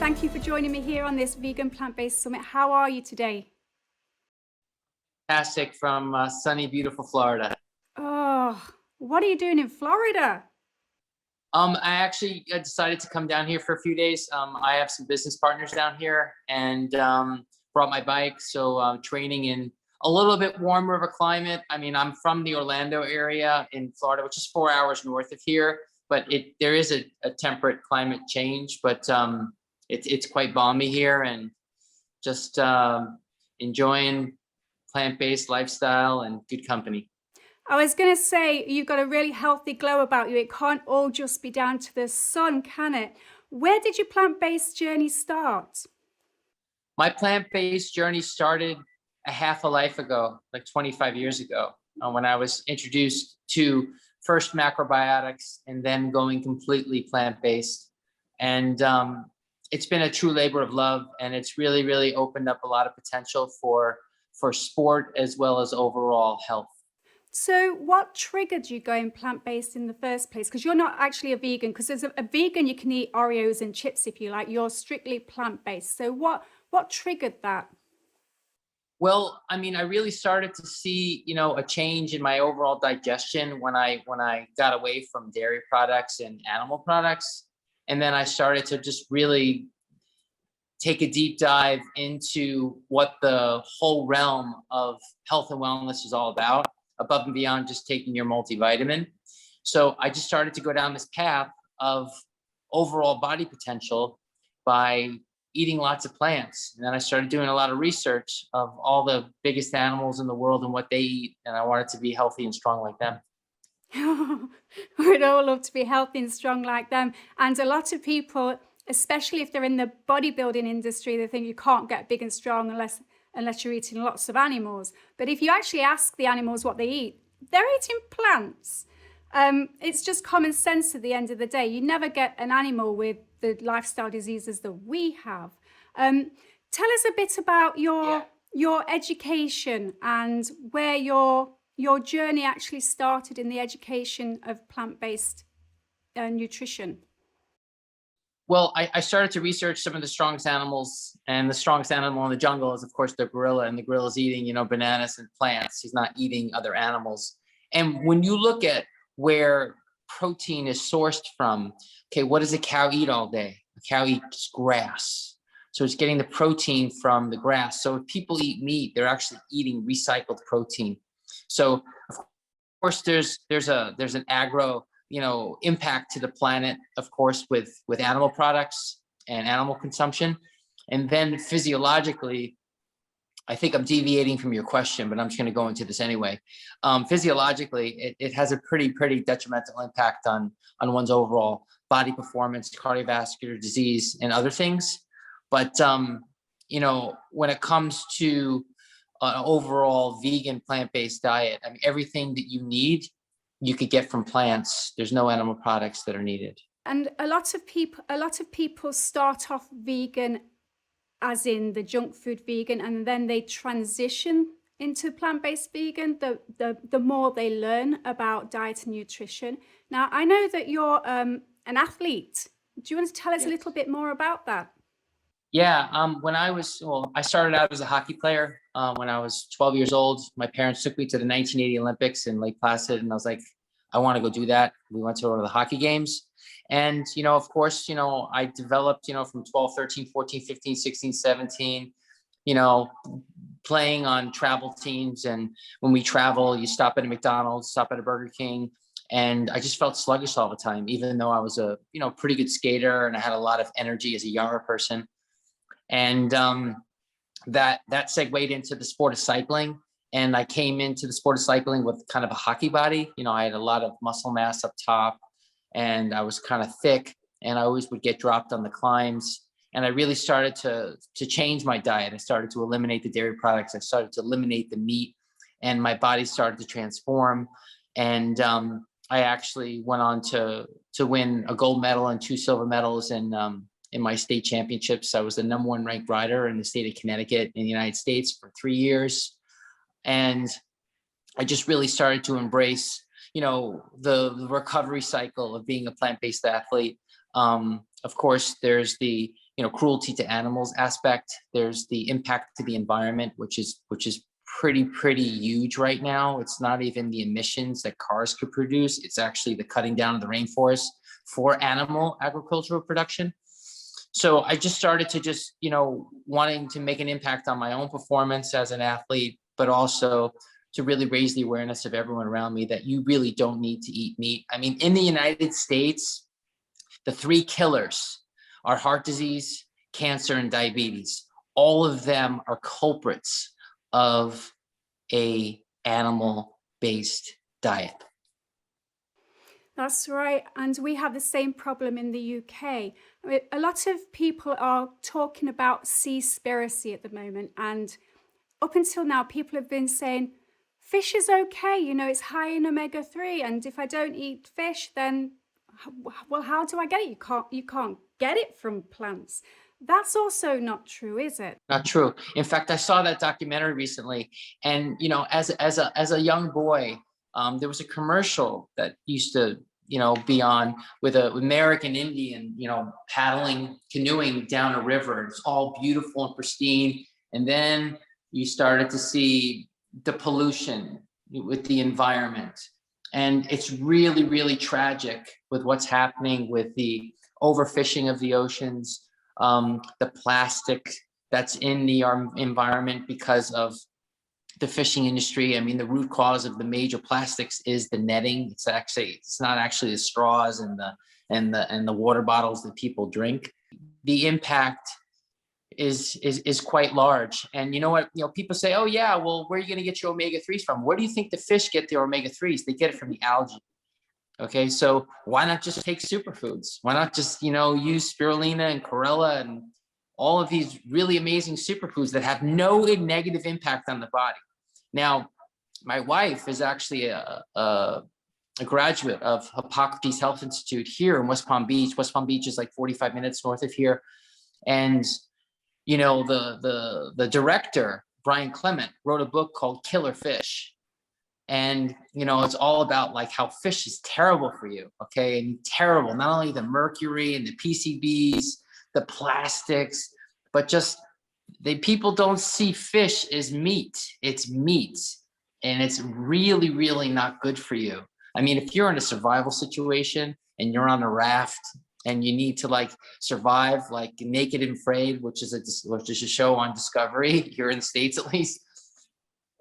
Thank you for joining me here on this Vegan Plant-Based Summit. How are you today? Fantastic from sunny, beautiful Florida. Oh, what are you doing in Florida? I decided to come down here for a few days. I have some business partners down here and brought my bike. So training in a little bit warmer of a climate. I mean, I'm from the Orlando area in Florida, which is 4 hours north of here, but there is a temperate climate change, but it's quite balmy here, and just enjoying plant-based lifestyle and good company. I was going to say, you've got a really healthy glow about you. It can't all just be down to the sun, can it? Where did your plant-based journey start? My plant-based journey started a half a life ago, like 25 years ago, when I was introduced to first macrobiotics and then going completely plant-based. And it's been a true labor of love, and it's really, really opened up a lot of potential for sport as well as overall health. So what triggered you going plant-based in the first place? Because you're not actually a vegan, because as a vegan, you can eat Oreos and chips if you like. You're strictly plant-based. So what triggered that? Well, I mean, I really started to see, a change in my overall digestion when I got away from dairy products and animal products. And then I started to just really take a deep dive into what the whole realm of health and wellness is all about, above and beyond just taking your multivitamin. So I just started to go down this path of overall body potential by eating lots of plants. And then I started doing a lot of research of all the biggest animals in the world and what they eat. And I wanted to be healthy and strong like them. We'd all love to be healthy and strong like them. And a lot of people, especially if they're in the bodybuilding industry, they think you can't get big and strong unless you're eating lots of animals. But if you actually ask the animals what they eat, they're eating plants. It's just common sense at the end of the day. You never get an animal with the lifestyle diseases that we have. Tell us a bit about your education and where your journey actually started in the education of plant-based nutrition. Well, I started to research some of the strongest animals, and the strongest animal in the jungle is, of course, the gorilla, and the gorilla's eating, bananas and plants. He's not eating other animals. And when you look at where protein is sourced from, okay, what does a cow eat all day? A cow eats grass. So it's getting the protein from the grass. So if people eat meat, they're actually eating recycled protein. So of course there's an agro impact to the planet, of course, with animal products and animal consumption. And then physiologically, I think I'm deviating from your question, but I'm just going to go into this anyway. Physiologically, it has a pretty detrimental impact on one's overall body performance, cardiovascular disease, and other things. But when it comes to an overall vegan plant-based diet, I mean, everything that you need, you could get from plants. There's no animal products that are needed. And a lot of people start off vegan, as in the junk food vegan, and then they transition into plant-based vegan the more they learn about diet and nutrition. Now, I know that you're an athlete. Do you want to tell us a little bit more about that? Yeah, I started out as a hockey player when I was 12 years old. My parents took me to the 1980 Olympics in Lake Placid, and I was like, I want to go do that. We went to one of the hockey games. And, of course, I developed, from 12, 13, 14, 15, 16, 17, playing on travel teams. And when we travel, you stop at a McDonald's, stop at a Burger King. And I just felt sluggish all the time, even though I was a, pretty good skater and I had a lot of energy as a younger person. And that segued into the sport of cycling. And I came into the sport of cycling with kind of a hockey body. I had a lot of muscle mass up top, and I was kind of thick, and I always would get dropped on the climbs. And I really started to change my diet. I started to eliminate the dairy products. I started to eliminate the meat, and my body started to transform. And I actually went on to win a gold medal and 2 silver medals in my state championships. I was the #1 ranked rider in the state of Connecticut in the United States for 3 years. And I just really started to embrace, the recovery cycle of being a plant-based athlete. Of course, there's the cruelty to animals aspect. There's the impact to the environment, which is pretty huge right now. It's not even the emissions that cars could produce. It's actually the cutting down of the rainforest for animal agricultural production. So I just started to wanting to make an impact on my own performance as an athlete, but also to really raise the awareness of everyone around me that you really don't need to eat meat. I mean, in the United States, the three killers are heart disease, cancer, and diabetes. All of them are culprits of a animal-based diet. That's right. And we have the same problem in the UK. I mean, a lot of people are talking about seaspiracy at the moment. And up until now, people have been saying, fish is okay, it's high in omega-3. And if I don't eat fish, then, well, how do I get it? You can't get it from plants. That's also not true, is it? Not true. In fact, I saw that documentary recently, and as a young boy, there was a commercial that used to be on with an American Indian, canoeing down a river. It's all beautiful and pristine, and then you started to see the pollution with the environment, and it's really tragic with what's happening with the overfishing of the oceans. The plastic that's in the environment because of the fishing industry. I mean, the root cause of the major plastics is the netting. It's not actually the straws and the water bottles that people drink. The impact is quite large. And you know what? People say, oh yeah, well, where are you going to get your omega-3s from? Where do you think the fish get their omega-3s? They get it from the algae. Okay, so why not just take superfoods? Why not just, use spirulina and chlorella and all of these really amazing superfoods that have no negative impact on the body? Now, my wife is actually a graduate of Hippocrates Health Institute here in West Palm Beach. West Palm Beach is like 45 minutes north of here. And, the director, Brian Clement, wrote a book called Killer Fish. And, it's all about like how fish is terrible for you. Okay. And terrible, not only the mercury and the PCBs, the plastics, but just people don't see fish as meat. It's meat. And it's really not good for you. I mean, if you're in a survival situation and you're on a raft and you need to survive like Naked and Afraid, which is a show on Discovery here in the States, at least,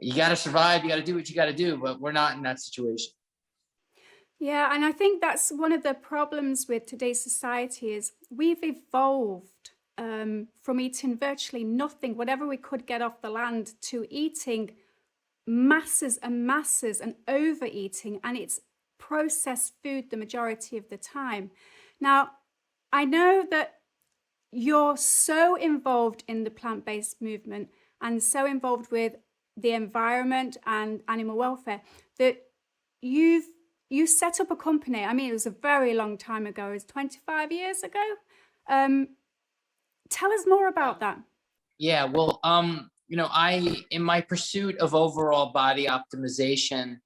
you got to survive. You got to do what you got to do, but we're not in that situation. Yeah, and I think that's one of the problems with today's society is we've evolved from eating virtually nothing, whatever we could get off the land, to eating masses and masses and overeating, and it's processed food the majority of the time. Now, I know that you're so involved in the plant-based movement and so involved with the environment and animal welfare that you set up a company. I mean, it was a very long time ago. It was 25 years ago. Tell us more about that. Yeah, well, in my pursuit of overall body optimization,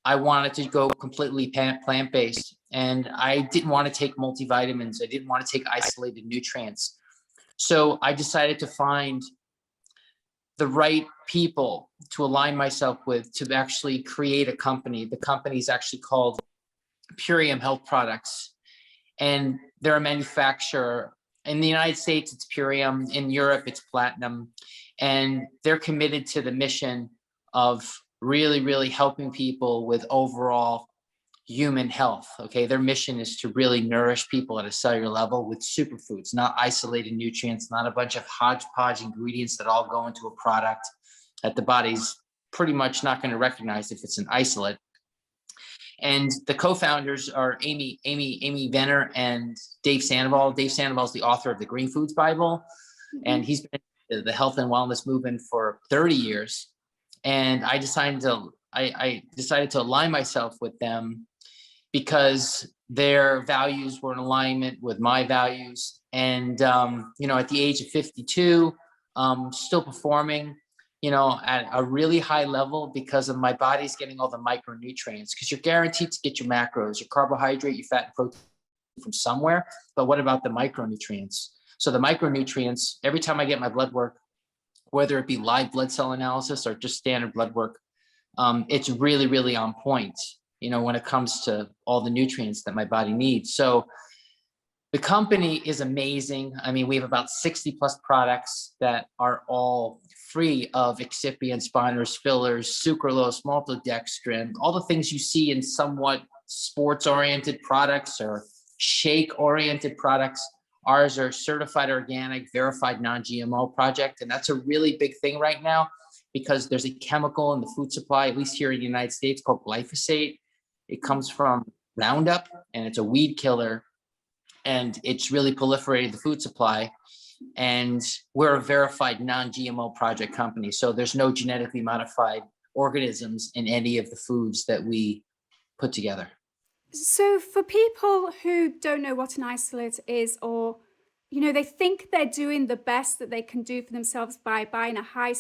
I wanted to go completely plant-based, and I didn't want to take multivitamins. I didn't want to take isolated nutrients. So I decided to find the right people to align myself with to actually create a company. The company is actually called Purium Health Products, and they're a manufacturer. In the United States, it's Purium. In Europe, it's Platinum, and they're committed to the mission of really helping people with overall human health. Okay, their mission is to really nourish people at a cellular level with superfoods, not isolated nutrients, not a bunch of hodgepodge ingredients that all go into a product that the body's pretty much not going to recognize if it's an isolate. And the co-founders are Amy Venner and Dave Sandoval. Dave Sandoval is the author of the Green Foods Bible, and he's been in the health and wellness movement for 30 years. And I decided to align myself with them because their values were in alignment with my values. And, at the age of 52, still performing, at a really high level because of my body's getting all the micronutrients, because you're guaranteed to get your macros, your carbohydrate, your fat, and protein from somewhere. But what about the micronutrients? So the micronutrients, every time I get my blood work, whether it be live blood cell analysis or just standard blood work, it's really, really on point, when it comes to all the nutrients that my body needs. So the company is amazing. I mean, we have about 60 plus products that are all free of excipients, binders, fillers, sucralose, maltodextrin, all the things you see in somewhat sports-oriented products or shake-oriented products. Ours are certified organic, verified non-GMO project. And that's a really big thing right now because there's a chemical in the food supply, at least here in the United States, called glyphosate. It comes from Roundup and it's a weed killer. And it's really proliferated the food supply. And we're a verified non-GMO project company. So there's no genetically modified organisms in any of the foods that we put together. So for people who don't know what an isolate is, or, they think they're doing the best that they can do for themselves by buying a high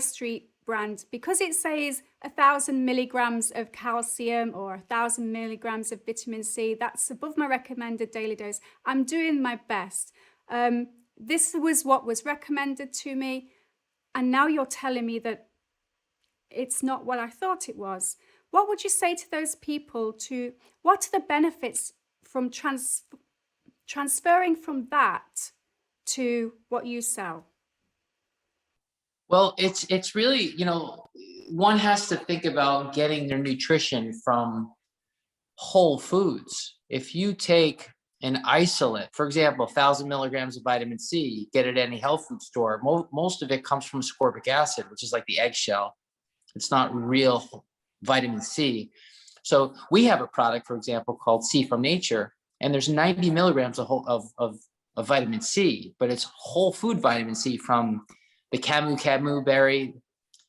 street brand, because it says 1,000 milligrams of calcium or 1,000 milligrams of vitamin C, that's above my recommended daily dose. I'm doing my best. This was what was recommended to me. And now you're telling me that it's not what I thought it was. What would you say to those people what are the benefits from transferring from that to what you sell? Well, it's really, one has to think about getting their nutrition from whole foods. If you take an isolate, for example, 1,000 milligrams of vitamin C, you get it at any health food store. Most of it comes from ascorbic acid, which is like the eggshell. It's not real vitamin C. So we have a product, for example, called C from Nature, and there's 90 milligrams of vitamin C, but it's whole food vitamin C from the camu berry,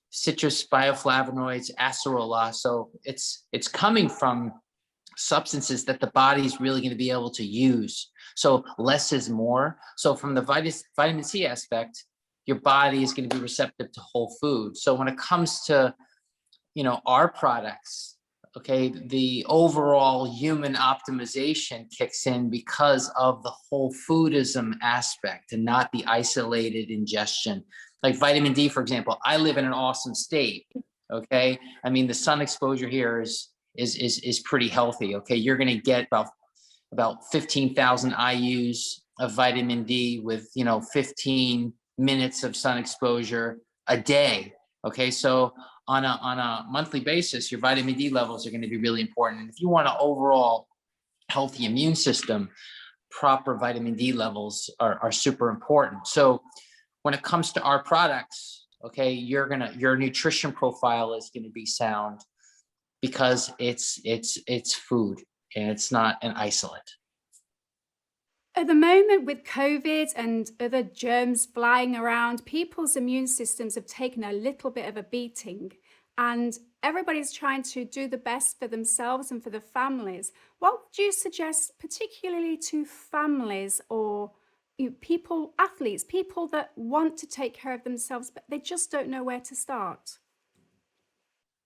citrus bioflavonoids, acerola. So it's coming from substances that the body's really going to be able to use. So less is more. So from the vitamin C aspect, your body is going to be receptive to whole food. So when it comes to, our products, okay, the overall human optimization kicks in because of the whole foodism aspect and not the isolated ingestion. Like vitamin D, for example, I live in an awesome state. Okay. I mean, the sun exposure here is pretty healthy. Okay. You're going to get about 15,000 IUs of vitamin D with, 15 minutes of sun exposure a day. Okay. So on a monthly basis, your vitamin D levels are going to be really important. And if you want an overall healthy immune system, proper vitamin D levels are super important. So when it comes to our products, okay, your nutrition profile is going to be sound because it's food and it's not an isolate. At the moment, with COVID and other germs flying around, people's immune systems have taken a little bit of a beating, and everybody's trying to do the best for themselves and for the families. What would you suggest, particularly to families or people, athletes, people that want to take care of themselves, but they just don't know where to start?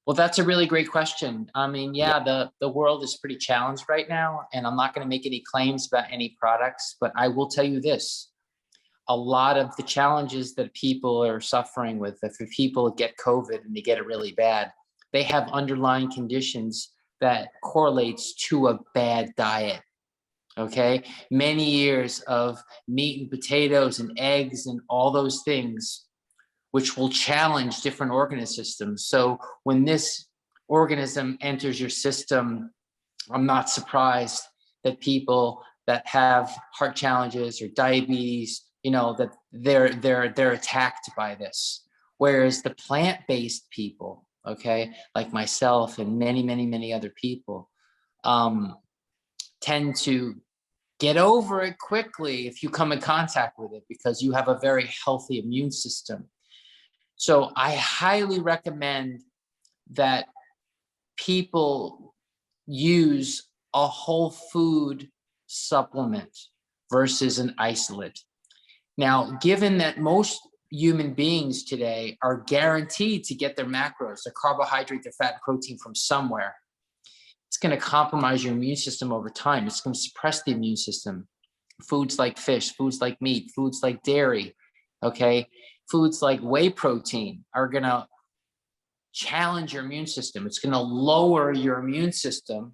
Well, that's a really great question. I mean, yeah, the world is pretty challenged right now, and I'm not going to make any claims about any products, but I will tell you this. A lot of the challenges that people are suffering with, if people get COVID and they get it really bad, they have underlying conditions that correlates to a bad diet. Okay. Many years of meat and potatoes and eggs and all those things, which will challenge different organ systems. So when this organism enters your system, I'm not surprised that people that have heart challenges or diabetes, that they're attacked by this. Whereas the plant-based people, okay, like myself and many other people, tend to get over it quickly if you come in contact with it because you have a very healthy immune system. So I highly recommend that people use a whole food supplement versus an isolate. Now, given that most human beings today are guaranteed to get their macros, their carbohydrate, their fat, and protein from somewhere, it's going to compromise your immune system over time. It's going to suppress the immune system. foods like fish, foods like meat, foods like dairy, okay? Foods like whey protein are gonna challenge your immune system. It's gonna lower your immune system,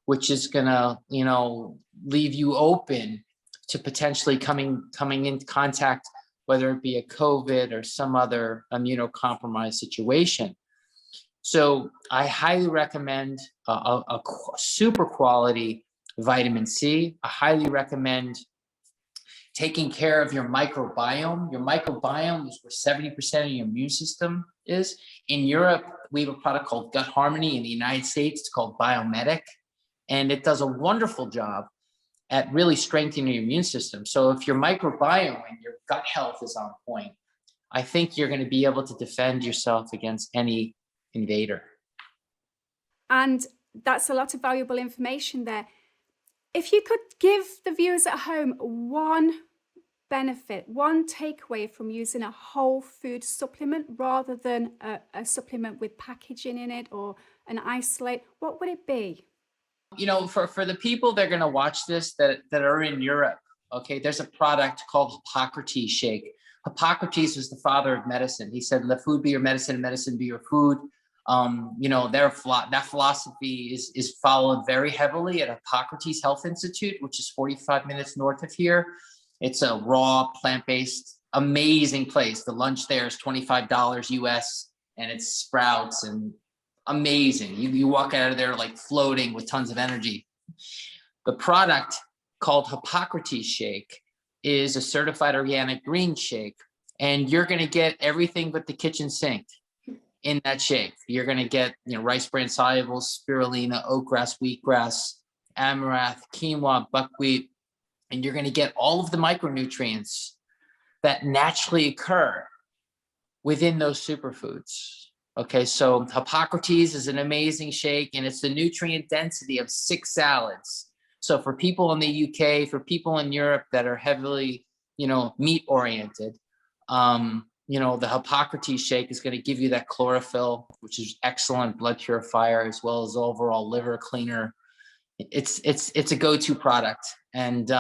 which is gonna, leave you open to potentially coming into contact, whether it be a COVID or some other immunocompromised situation. So I highly recommend a super quality vitamin C. I highly recommend taking care of your microbiome. Your microbiome is where 70% of your immune system is. In Europe, we have a product called Gut Harmony. In the United States, it's called Biomedic, and it does a wonderful job at really strengthening your immune system. So if your microbiome and your gut health is on point, I think you're going to be able to defend yourself against any invader. And that's a lot of valuable information there. If you could give the viewers at home one benefit, one takeaway from using a whole food supplement rather than a supplement with packaging in it or an isolate, what would it be? For the people that are going to watch this that are in Europe, okay, there's a product called Hippocrates shake. Hippocrates was the father of medicine. He said, "Let food be your medicine, and medicine be your food." That philosophy is followed very heavily at Hippocrates Health Institute, which is 45 minutes north of here. It's a raw, plant-based, amazing place. The lunch there is $25 US, and it's sprouts and amazing. You walk out of there like floating with tons of energy. The product called Hippocrates shake is a certified organic green shake, and you're going to get everything but the kitchen sink in that shake. You're going to get rice bran solubles, spirulina, oatgrass, wheatgrass, amaranth, quinoa, buckwheat, and you're going to get all of the micronutrients that naturally occur within those superfoods. Okay, so Hippocrates is an amazing shake, and it's the nutrient density of 6 salads. So for people in the UK, for people in Europe that are heavily, meat oriented, the Hippocrates shake is going to give you that chlorophyll, which is excellent blood purifier as well as overall liver cleaner. It's a go-to product, and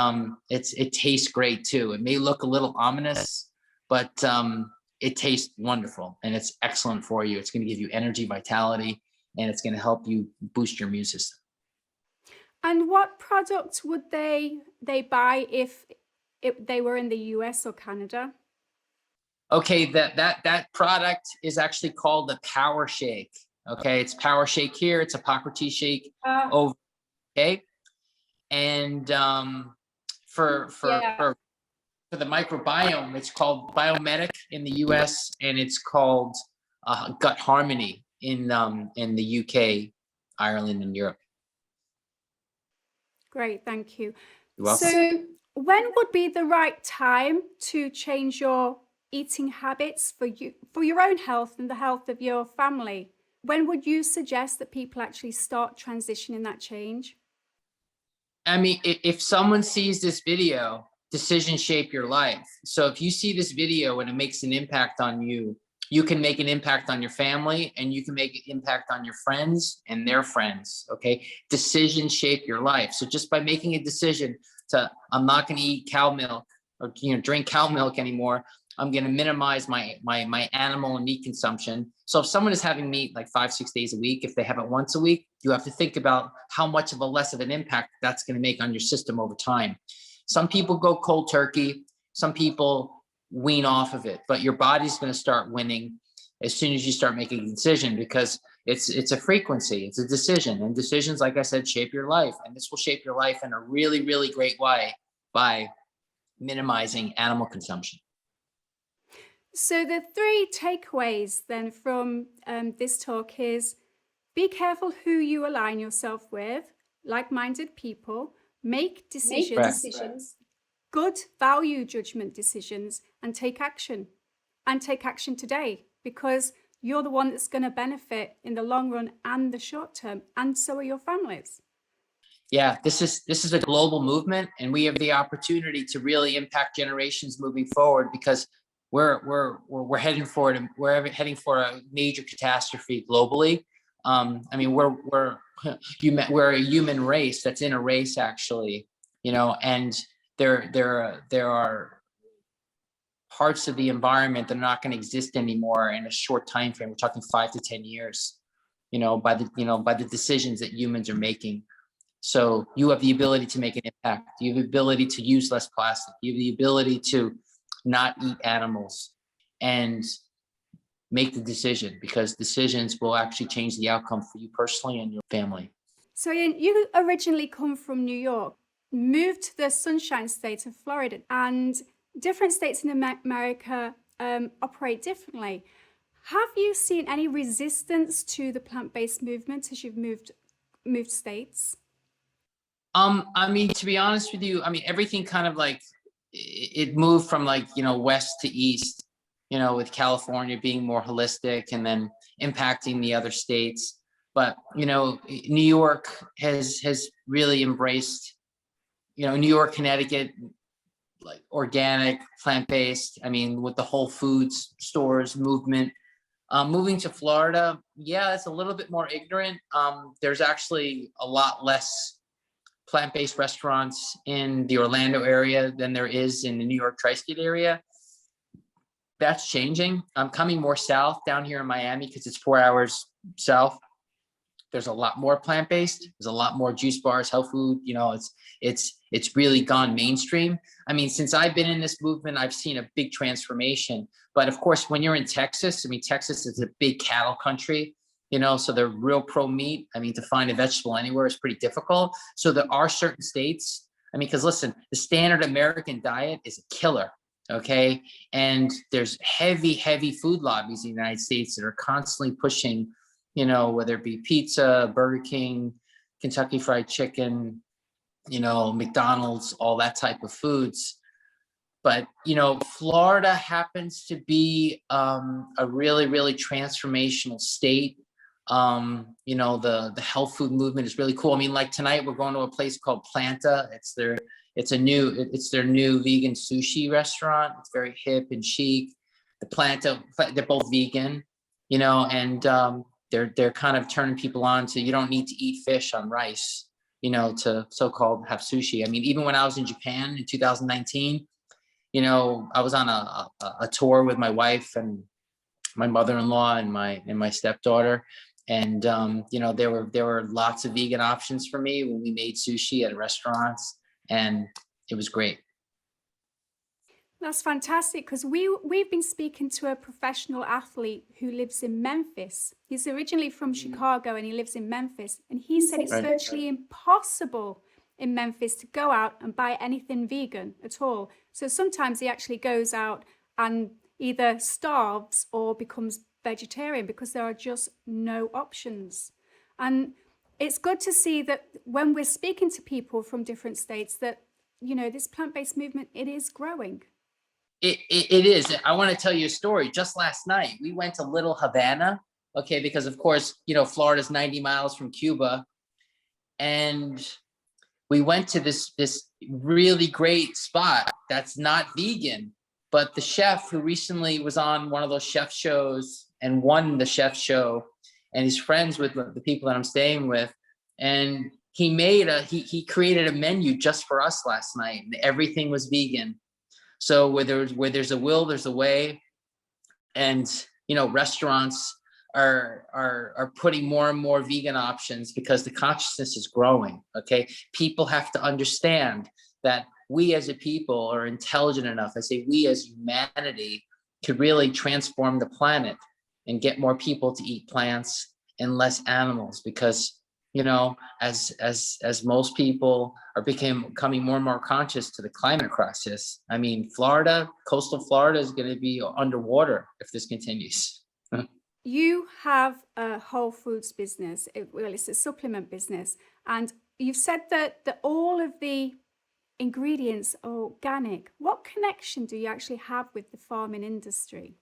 it tastes great too. It may look a little ominous, but it tastes wonderful, and it's excellent for you. It's going to give you energy, vitality, and it's going to help you boost your immune system. And what product would they buy if they were in the US or Canada? Okay, that product is actually called the Power Shake. Okay, it's Power Shake here. It's a Hippocrates shake over. Okay, and for the microbiome, it's called Biomedic in the US, and it's called Gut Harmony in the UK, Ireland, and Europe. Great, thank you. You're welcome. So when would be the right time to change your eating habits for your own health and the health of your family? When would you suggest that people actually start transitioning that change? I mean, if someone sees this video, decisions shape your life. So if you see this video and it makes an impact on you, you can make an impact on your family, and you can make an impact on your friends and their friends. Okay, decisions shape your life. So just by making a decision I'm not going to eat cow milk or drink cow milk anymore, I'm going to minimize my animal and meat consumption. So if someone is having meat like 5-6 days a week, if they have it once a week, you have to think about how much of a less of an impact that's going to make on your system over time. Some people go cold turkey. Some people wean off of it, but your body's going to start winning as soon as you start making a decision, because it's a frequency, it's a decision, and decisions, like I said, shape your life, and this will shape your life in a really, really great way by minimizing animal consumption. So the 3 takeaways then from this talk is: be careful who you align yourself with, like-minded people, make decisions, good value judgment decisions, and take action. And take action today, because you're the one that's going to benefit in the long run and the short term, and so are your families. Yeah, this is a global movement, and we have the opportunity to really impact generations moving forward, because we're heading for it. We're heading for a major catastrophe globally. I mean, we're a human race that's in a race, actually, and there are parts of the environment that are not going to exist anymore in a short time frame. We're talking 5 to 10 years, by the decisions that humans are making. So you have the ability to make an impact. You have the ability to use less plastic. You have the ability to not eat animals and make the decision, because decisions will actually change the outcome for you personally and your family. So Ian, you originally come from New York, moved to the Sunshine State of Florida, and different states in America operate differently. Have you seen any resistance to the plant-based movement as you've moved states? I mean, to be honest with you, I mean, everything kind of like it moved from like, west to east, with California being more holistic and then impacting the other states. But, New York has really embraced, New York, Connecticut, like organic, plant-based. I mean, with the Whole Foods stores movement. Moving to Florida, yeah, it's a little bit more ignorant. There's actually a lot less plant-based restaurants in the Orlando area than there is in the New York tri-state area. That's changing. I'm coming more south down here in Miami because it's 4 hours south. There's a lot more plant-based. There's a lot more juice bars, health food. It's really gone mainstream. I mean, since I've been in this movement, I've seen a big transformation. But of course, when you're in Texas, I mean, Texas is a big cattle country. So they're real pro meat. I mean, to find a vegetable anywhere is pretty difficult. So there are certain states, I mean, because listen, the standard American diet is a killer, okay? And there's heavy food lobbies in the United States that are constantly pushing, whether it be pizza, Burger King, Kentucky Fried Chicken, McDonald's, all that type of foods. But, Florida happens to be a really transformational state. The health food movement is really cool. I mean, like tonight we're going to a place called Planta. It's their new vegan sushi restaurant. It's very hip and chic. The Planta, they're both vegan, and they're kind of turning people on to, you don't need to eat fish on rice, to so-called have sushi. I mean, even when I was in Japan in 2019, I was on a tour with my wife and my mother-in-law and my stepdaughter. And, there were lots of vegan options for me when we made sushi at restaurants, and it was great. That's fantastic, because we've been speaking to a professional athlete who lives in Memphis. He's originally from Chicago and he lives in Memphis. And he said it's virtually impossible in Memphis to go out and buy anything vegan at all. So sometimes he actually goes out and either starves or becomes vegetarian because there are just no options. And it's good to see that when we're speaking to people from different states that, this plant-based movement, it is growing. It is. I want to tell you a story. Just last night, we went to Little Havana, okay, because of course, Florida's 90 miles from Cuba. And we went to this really great spot that's not vegan, but the chef who recently was on one of those chef shows and won the chef show, and he's friends with the people that I'm staying with, and he created a menu just for us last night, and everything was vegan. So where there's a will, there's a way. And restaurants are putting more and more vegan options because the consciousness is growing. Okay, people have to understand that we as a people are intelligent enough. I say we as humanity could really transform the planet and get more people to eat plants and less animals, because as most people are becoming more and more conscious to the climate crisis. I mean, coastal Florida is going to be underwater if this continues. You have a Whole Foods business. It's a supplement business. And you've said that all of the ingredients are organic. What connection do you actually have with the farming industry?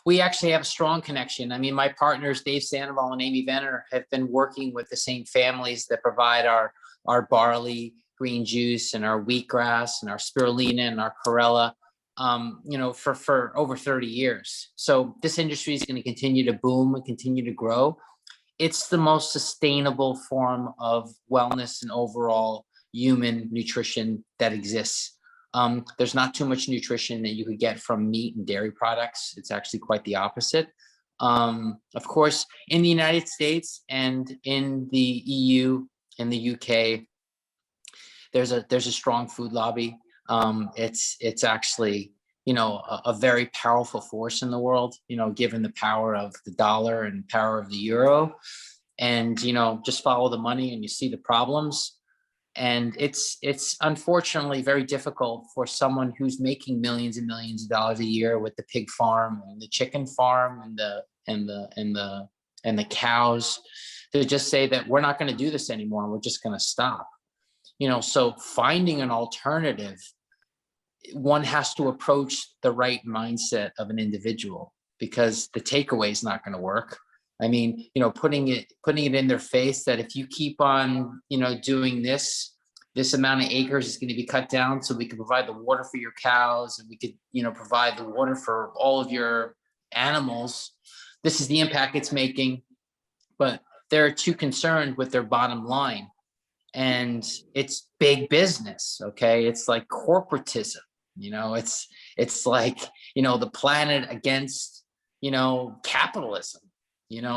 We actually have a strong connection. I mean, my partners, Dave Sandoval and Amy Venner, have been working with the same families that provide our barley, green juice, and our wheatgrass, and our spirulina, and our chlorella, for over 30 years. So this industry is going to continue to boom and continue to grow. It's the most sustainable form of wellness and overall, human nutrition that exists. There's not too much nutrition that you could get from meat and dairy products. It's actually quite the opposite. Of course, in the United States and in the EU and the UK, there's a strong food lobby. It's actually, a very powerful force in the world, given the power of the dollar and power of the euro. And, just follow the money and you see the problems. And it's unfortunately very difficult for someone who's making millions and millions of dollars a year with the pig farm and the chicken farm and the cows to just say that we're not going to do this anymore and we're just going to stop. So finding an alternative, one has to approach the right mindset of an individual, because the takeaway is not going to work. I mean, putting it in their face that if you keep on, doing this amount of acres is going to be cut down so we can provide the water for your cows and we could, provide the water for all of your animals. This is the impact it's making, but they're too concerned with their bottom line. And it's big business. Okay. It's like corporatism, it's like, the planet against, capitalism.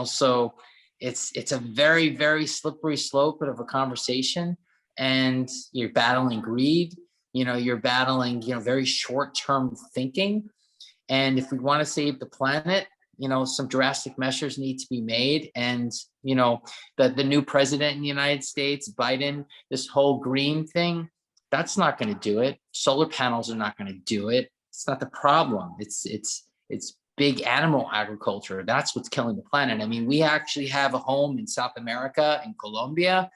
So it's a very, very slippery slope of a conversation, and you're battling greed, you're battling, very short-term thinking. And if we want to save the planet, some drastic measures need to be made. And, the new president in the United States, Biden, this whole green thing, that's not going to do it. Solar panels are not going to do it. It's not the problem. It's big animal agriculture. That's what's killing the planet. I mean, we actually have a home in South America, in Colombia.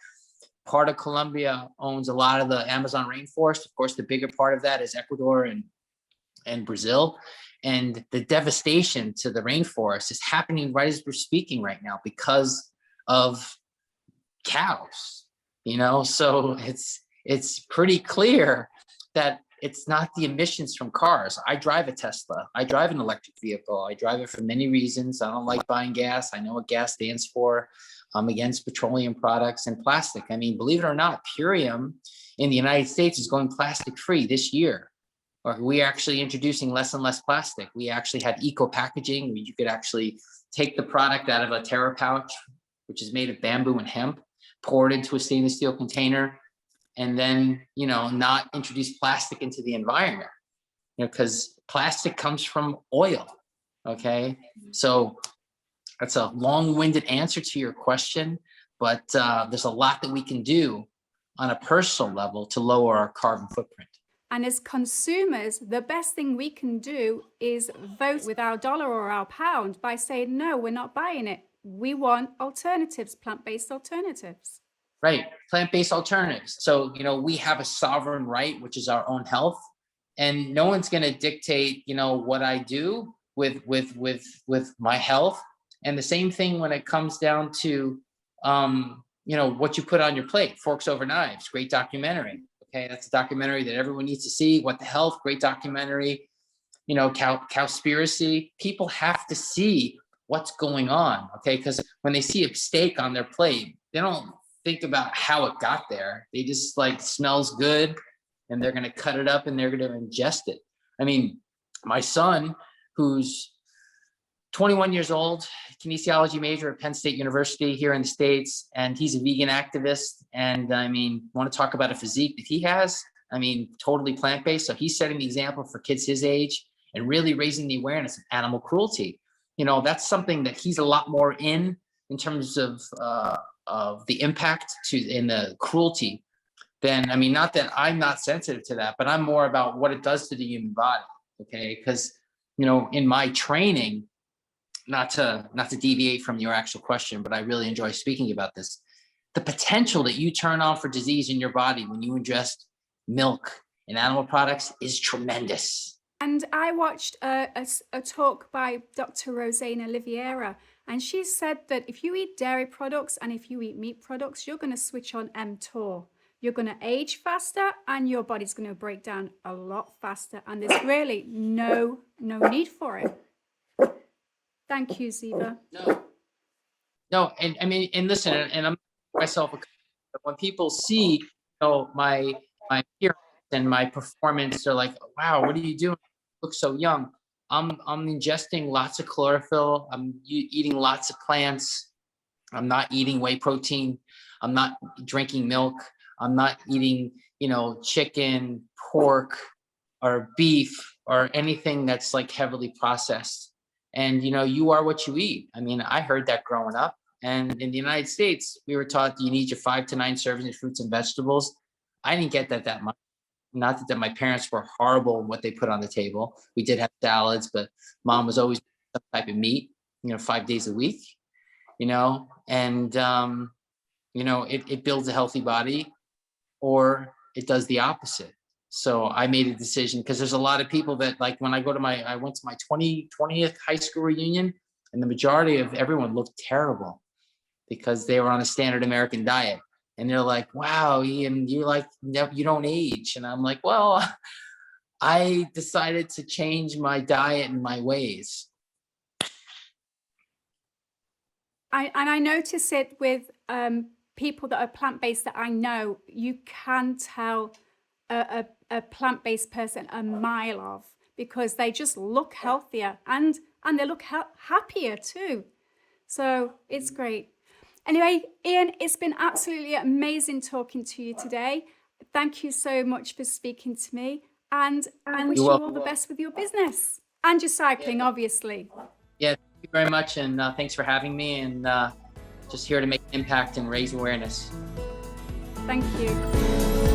Part of Colombia owns a lot of the Amazon rainforest. Of course, the bigger part of that is Ecuador and Brazil. And the devastation to the rainforest is happening right as we're speaking right now because of cows, so it's pretty clear that it's not the emissions from cars. I drive a Tesla. I drive an electric vehicle. I drive it for many reasons. I don't like buying gas. I know what gas stands for. I'm against petroleum products and plastic. I mean, believe it or not, Purium in the United States is going plastic free this year. Or we're actually introducing less and less plastic. We actually have eco packaging where you could actually take the product out of a Terra pouch, which is made of bamboo and hemp, pour it into a stainless steel container, and then, not introduce plastic into the environment, because plastic comes from oil. Okay. So that's a long-winded answer to your question, but there's a lot that we can do on a personal level to lower our carbon footprint. And as consumers, the best thing we can do is vote with our dollar or our pound by saying, no, we're not buying it. We want alternatives, plant-based alternatives. Right. Plant-based alternatives. So, we have a sovereign right, which is our own health, and no one's going to dictate, what I do with my health. And the same thing when it comes down to, what you put on your plate. Forks Over Knives, great documentary. Okay. That's a documentary that everyone needs to see. What the Health, great documentary. Cowspiracy. People have to see what's going on. Okay. Because when they see a steak on their plate, they don't think about how it got there. They just smells good and they're going to cut it up and they're going to ingest it. I mean, my son, who's 21 years old, kinesiology major at Penn State University here in the States, and he's a vegan activist. And I mean, want to talk about a physique that he has? I mean, totally plant-based. So he's setting the example for kids his age and really raising the awareness of animal cruelty. That's something that he's a lot more in terms of the impact in the cruelty than, I mean, not that I'm not sensitive to that, but I'm more about what it does to the human body. Okay. Because, in my training, not to deviate from your actual question, but I really enjoy speaking about this. The potential that you turn on for disease in your body when you ingest milk and animal products is tremendous. And I watched a talk by Dr. Rosana Oliveira, and she said that if you eat dairy products and if you eat meat products, you're going to switch on mTOR. You're going to age faster and your body's going to break down a lot faster. And there's really no need for it. Thank you, Ziva. No, and I mean, and listen, and I'm myself, when people see So my appearance and my performance are like, wow, what are you doing? You look so young. I'm ingesting lots of chlorophyll. I'm eating lots of plants. I'm not eating whey protein. I'm not drinking milk. I'm not eating, chicken, pork, or beef, or anything that's like heavily processed. And you are what you eat. I mean, I heard that growing up. And in the United States, we were taught you need your 5 to 9 servings of fruits and vegetables. I didn't get that much. Not that my parents were horrible in what they put on the table. We did have salads, but mom was always some type of meat, 5 days a week, and it builds a healthy body, or it does the opposite. So I made a decision, because there's a lot of people that, like, when I went to my 20th high school reunion, and the majority of everyone looked terrible because they were on a standard American diet. And they're like, wow, Ian, you don't age. And I'm like, well, I decided to change my diet and my ways. I notice it with people that are plant-based that I know. You can tell a plant-based person a mile off, because they just look healthier and they look happier too. So it's great. Anyway, Ian, it's been absolutely amazing talking to you today. Thank you so much for speaking to me, and I wish you all the best with your business and your cycling, obviously. Yeah, thank you very much, and thanks for having me, and just here to make an impact and raise awareness. Thank you.